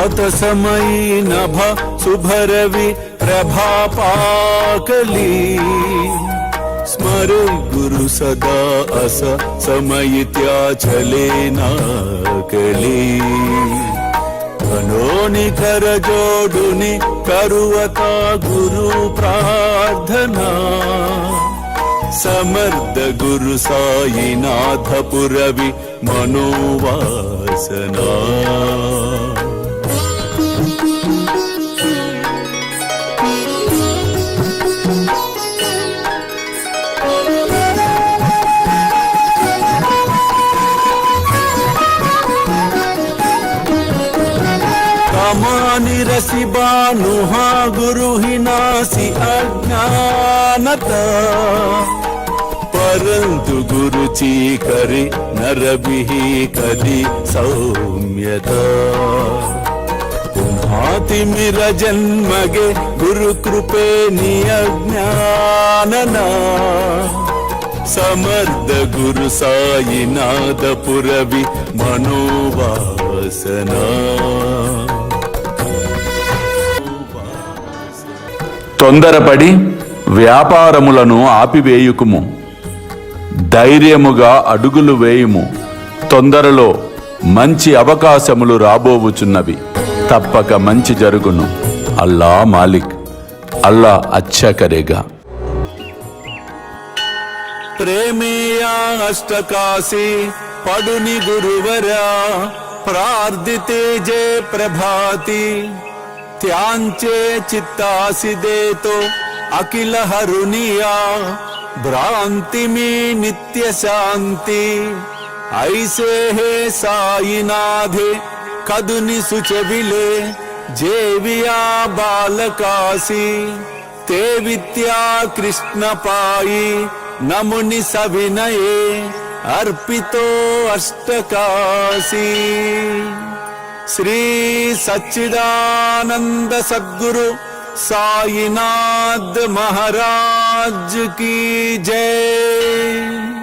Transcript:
प्रातसमयी नभ शुभरवि प्रभापाकली स्मरे गुरु सदा अस समयित्या चले नाकली कनोनि कर जोडुनि करुवता गुरु प्रार्थना समर्थ गुरु साईनाथ पुरवि मनोवासना कामानि रसि बानुहा गुरु हिनासि अज्ञानता परंतु गुरुची करी नरबिहि कली सौम्यता तुम्हाति मिर जन्मगे गुरु कृपे नियज्ञानना समर्थ गुरु साईनाथ पुरवि मनोवासना తొందరపడి వ్యాపారములను ఆపివేయుకుము, ధైర్యముగా అడుగులు వేయుము. తొందరలో మంచి అవకాశములు రాబోవుచున్నవి, తప్పక మంచి జరుగును. అల్లా మాలిక్, అల్లా అచ్చా కరేగా. ప్రేమేయా అష్టకాశి పడుని గురువరా ప్రార్థితే జే ప్రభాతి త్యాంచే చిత్తాసి దేతో అఖిల హరునియా భ్రాంతి మీ నిత్య శాంతి ఐసే హే సాయినాథే కదుని సుచవిలే జేవియా బాలకాసి తే విద్యా కృష్ణ పాయి నముని సవినయే अर्पितो अष्टकाशी श्री सच्चिदानंद सद्गुरु साईनाथ महाराज की जय।